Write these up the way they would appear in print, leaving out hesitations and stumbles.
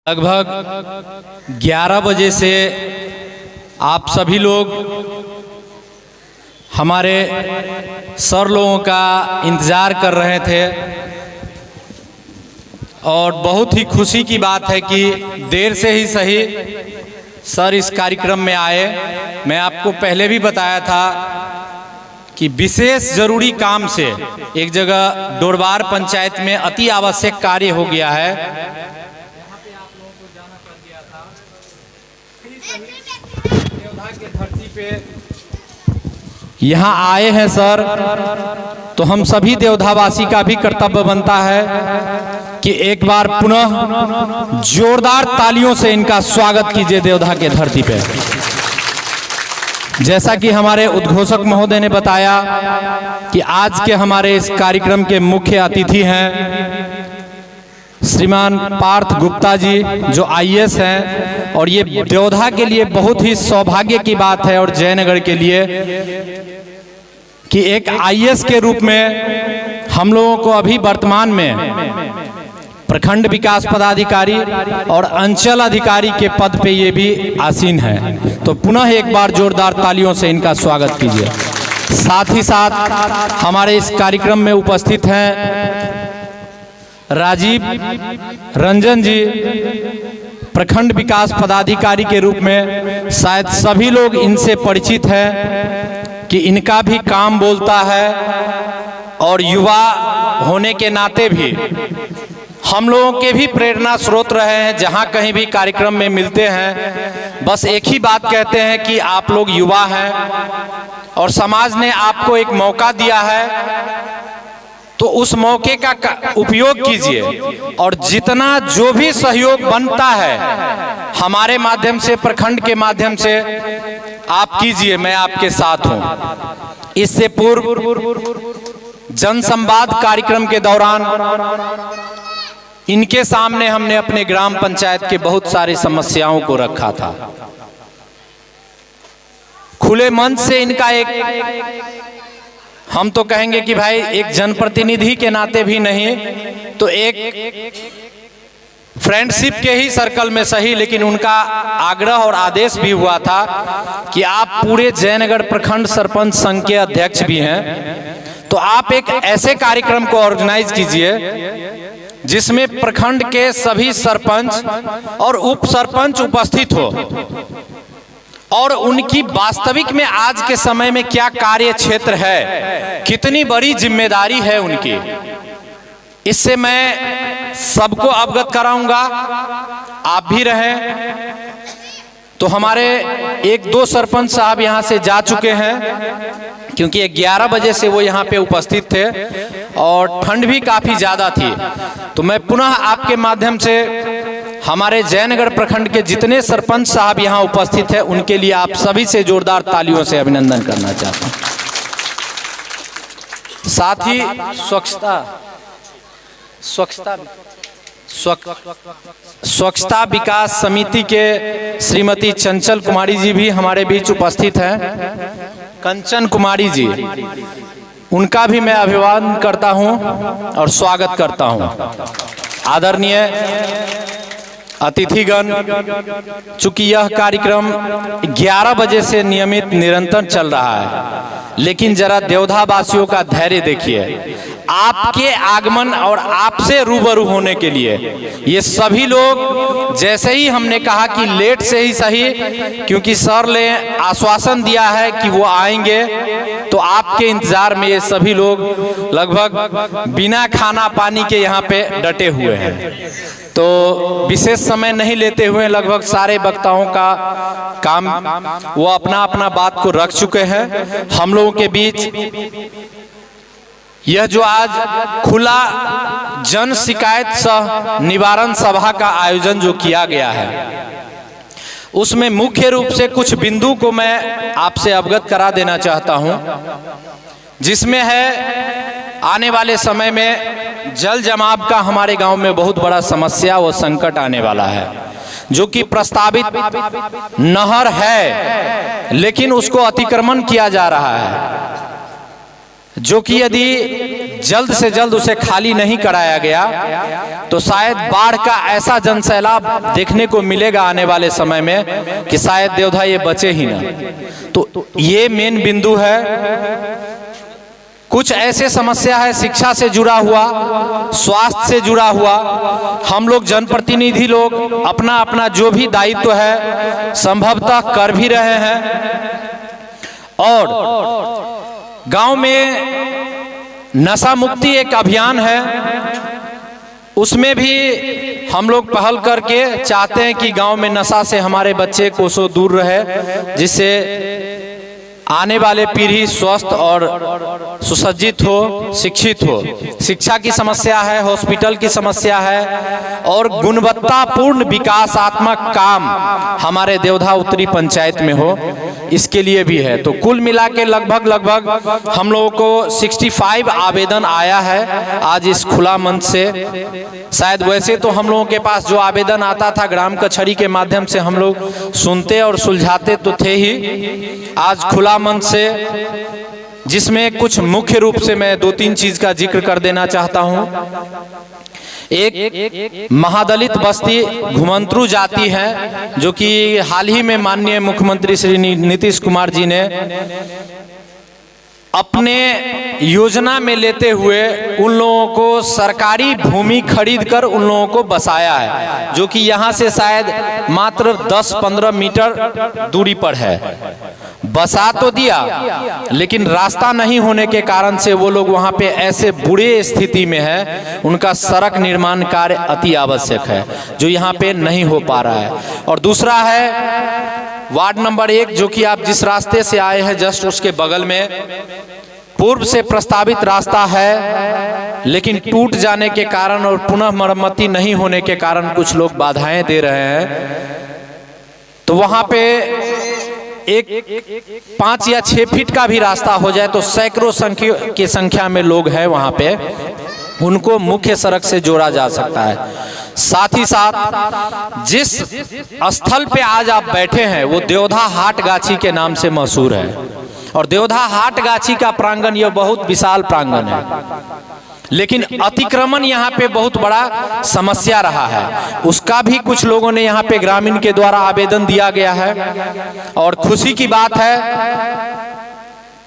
लगभग 11 बजे से आप सभी लोग हमारे सर लोगों का इंतज़ार कर रहे थे और बहुत ही खुशी की बात है कि देर से ही सही सर इस कार्यक्रम में आए। मैं आपको पहले भी बताया था कि विशेष जरूरी काम से एक जगह डोरबार पंचायत में अति आवश्यक कार्य हो गया है। धरती पे यहाँ आए हैं सर, तो हम सभी देवधावासी का भी कर्तव्य बनता है कि एक बार पुनः जोरदार तालियों से इनका स्वागत कीजिए देवधा के धरती पे। जैसा कि हमारे उद्घोषक महोदय ने बताया कि आज के हमारे इस कार्यक्रम के मुख्य अतिथि हैं श्रीमान पार्थ गुप्ता जी, जो आईएएस हैं, और ये देवधा के लिए बहुत ही सौभाग्य की बात है और जयनगर के लिए कि एक आईएएस के रूप में हम लोगों को अभी वर्तमान में प्रखंड विकास पदाधिकारी और अंचल अधिकारी के पद पे ये भी आसीन है। तो पुनः एक बार जोरदार तालियों से इनका स्वागत कीजिए। साथ ही साथ हमारे इस कार्यक्रम में उपस्थित हैं राजीव रंजन जी, प्रखंड विकास पदाधिकारी के रूप में शायद सभी लोग इनसे परिचित हैं कि इनका भी काम बोलता है और युवा होने के नाते भी हम लोगों के भी प्रेरणा स्रोत रहे हैं। जहां कहीं भी कार्यक्रम में मिलते हैं बस एक ही बात कहते हैं कि आप लोग युवा हैं और समाज ने आपको एक मौका दिया है, तो उस मौके का उपयोग कीजिए और जितना जो भी सहयोग बनता है हमारे माध्यम से, प्रखंड के माध्यम से आप कीजिए। मैं आपके साथ हूं। इससे पूर्व जनसंवाद कार्यक्रम के दौरान इनके सामने हमने अपने ग्राम पंचायत के बहुत सारी समस्याओं को रखा था। खुले मंच से इनका एक, हम तो कहेंगे कि भाई एक जनप्रतिनिधि के नाते भी नहीं तो एक फ्रेंडशिप के ही सर्कल में सही, लेकिन उनका आग्रह और आदेश भी हुआ था कि आप पूरे जयनगर प्रखंड सरपंच संघ के अध्यक्ष भी हैं, तो आप एक ऐसे कार्यक्रम को ऑर्गेनाइज कीजिए जिसमें प्रखंड के सभी सरपंच और उप सरपंच उपस्थित हो और उनकी वास्तविक में आज के समय में क्या कार्य क्षेत्र है, कितनी बड़ी जिम्मेदारी है उनकी, इससे मैं सबको अवगत कराऊंगा। आप भी रहें। तो हमारे एक दो सरपंच साहब यहाँ से जा चुके हैं क्योंकि 11 बजे से वो यहाँ पे उपस्थित थे और ठंड भी काफी ज्यादा थी। तो मैं पुनः आपके माध्यम से हमारे जयनगर प्रखंड के जितने सरपंच साहब यहाँ उपस्थित हैं उनके लिए आप सभी से जोरदार तालियों से अभिनंदन करना चाहता हूँ। साथ ही स्वच्छता विकास समिति के श्रीमती चंचल कुमारी जी भी हमारे बीच उपस्थित हैं। कंचन कुमारी जी, उनका भी मैं अभिवादन करता हूं और स्वागत करता हूं। आदरणीय अतिथिगण, चूंकि यह कार्यक्रम 11 बजे से नियमित निरंतर चल रहा है, लेकिन जरा देवधा वासियों का धैर्य देखिए। आपके आगमन और आपसे रूबरू होने के लिए ये सभी लोग, जैसे ही हमने कहा कि लेट से ही सही, क्योंकि सर ने आश्वासन दिया है कि वो आएंगे, तो आपके इंतजार में ये सभी लोग लगभग बिना खाना पानी के यहाँ पे डटे हुए हैं। तो विशेष समय नहीं लेते हुए लगभग सारे वक्ताओं का काम वो अपना अपना बात को रख चुके हैं। हम लोगों के बीच यह जो आज खुला जन शिकायत सह निवारण सभा का आयोजन जो किया गया है, उसमें मुख्य रूप से कुछ बिंदु को मैं आपसे अवगत करा देना चाहता हूं, जिसमें है आने वाले समय में जल जमाव का हमारे गांव में बहुत बड़ा समस्या व संकट आने वाला है, जो कि प्रस्तावित नहर है लेकिन उसको अतिक्रमण किया जा रहा है। जो कि यदि जल्द से जल्द उसे खाली नहीं कराया गया तो शायद बाढ़ का ऐसा जनसैलाब देखने को मिलेगा आने वाले समय में कि शायद देवधा ये बचे ही ना। तो ये मेन बिंदु है। कुछ ऐसे समस्या है शिक्षा से जुड़ा हुआ, स्वास्थ्य से जुड़ा हुआ। हम लोग जनप्रतिनिधि लोग अपना अपना जो भी दायित्व है संभवतः कर भी रहे हैं, और गांव में नशा मुक्ति एक अभियान है, उसमें भी हम लोग पहल करके चाहते हैं कि गांव में नशा से हमारे बच्चे कोसों दूर रहे, जिससे आने वाले पीढ़ी स्वस्थ और सुसज्जित हो, शिक्षित हो। शिक्षा की समस्या है, हॉस्पिटल की समस्या है, और गुणवत्तापूर्ण विकासात्मक काम हमारे देवधा उत्तरी पंचायत में हो, इसके लिए भी है। तो कुल मिला के लगभग हम लोगों को 65 आवेदन आया है आज इस खुला मंच से। शायद वैसे तो हम लोगों के पास जो आवेदन आता था ग्राम कचहरी के माध्यम से हम लोग सुनते और सुलझाते तो थे ही, आज खुला मंच से, जिसमें कुछ मुख्य रूप से मैं 2-3 चीज का जिक्र कर देना चाहता हूं। एक महादलित बस्ती घुमंत्रु जाति है, जो कि हाल ही में माननीय मुख्यमंत्री श्री नीतीश कुमार जी ने अपने योजना में लेते हुए उन लोगों को सरकारी भूमि खरीदकर उन लोगों को बसाया है, जो कि यहाँ से शायद मात्र 10-15 मीटर दूरी पर है। बसा तो दिया, लेकिन रास्ता नहीं होने के कारण से वो लोग वहाँ पे ऐसे बुरे स्थिति में है, उनका सड़क निर्माण कार्य अति आवश्यक है, जो यहाँ पे नहीं हो पा रहा है। और दूसरा है वार्ड नंबर 1, जो कि आप जिस रास्ते से आए हैं जस्ट उसके बगल में पूर्व से प्रस्तावित रास्ता है, लेकिन टूट जाने के कारण और पुनः मरम्मति नहीं होने के कारण कुछ लोग बाधाएं दे रहे हैं। तो वहां पे एक 5 या 6 फीट का भी रास्ता हो जाए तो सैकड़ों की संख्या में लोग हैं वहां पे, उनको मुख्य सड़क से जोड़ा जा सकता है। साथ ही साथ जिस स्थल पे आज आप बैठे हैं वो देवधा हाट गाछी के नाम से मशहूर है, और देवधा हाट गाछी का प्रांगण यह बहुत विशाल प्रांगण है, लेकिन अतिक्रमण यहाँ पे बहुत बड़ा समस्या रहा है। उसका भी कुछ लोगों ने यहाँ पे ग्रामीण के द्वारा आवेदन दिया गया है। और खुशी की बात है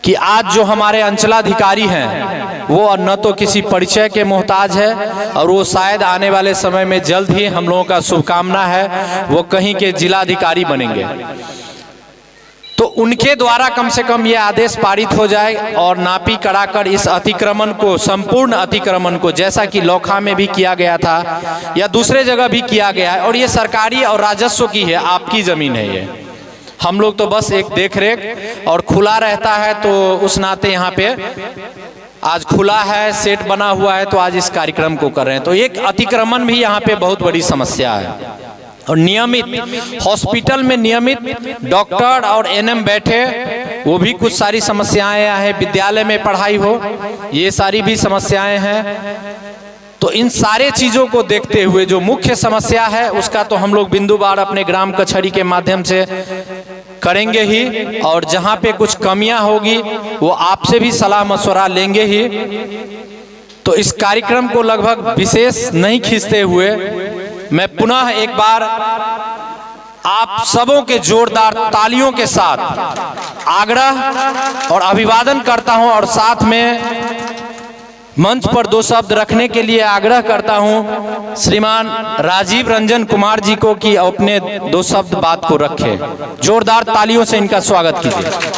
कि आज जो हमारे अंचलाधिकारी हैं वो न तो किसी परिचय के मोहताज है, और वो शायद आने वाले समय में जल्द ही, हम लोगों का शुभकामना है, वो कहीं के जिलाधिकारी बनेंगे। तो उनके द्वारा कम से कम ये आदेश पारित हो जाए और नापी कराकर इस अतिक्रमण को, संपूर्ण अतिक्रमण को, जैसा कि लौखा में भी किया गया था या दूसरे जगह भी किया गया है, और ये सरकारी और राजस्व की है, आपकी जमीन है ये, हम लोग तो बस एक देख रेख, और खुला रहता है तो उस नाते यहाँ पे आज खुला है, सेट बना हुआ है, तो आज इस कार्यक्रम को कर रहे हैं। तो एक अतिक्रमण भी यहाँ पे बहुत बड़ी समस्या है। और नियमित हॉस्पिटल में नियमित डॉक्टर और एनएम बैठे, वो भी कुछ सारी समस्याएं हैं। विद्यालय में पढ़ाई हो, ये सारी भी समस्याएं हैं। तो इन सारे चीजों को देखते हुए जो मुख्य समस्या है उसका तो हम लोग बिंदुवार अपने ग्राम कचहरी के माध्यम से करेंगे ही, और जहां पे कुछ कमियां होगी वो आपसे भी सलाह मशवरा लेंगे ही। तो इस कार्यक्रम को लगभग विशेष नहीं खींचते हुए मैं पुनः एक बार आप सबों के जोरदार तालियों के साथ आग्रह और अभिवादन करता हूं, और साथ में मंच पर 2 शब्द रखने के लिए आग्रह करता हूं श्रीमान राजीव रंजन कुमार जी को कि अपने 2 शब्द बात को रखें। जोरदार तालियों से इनका स्वागत कीजिए।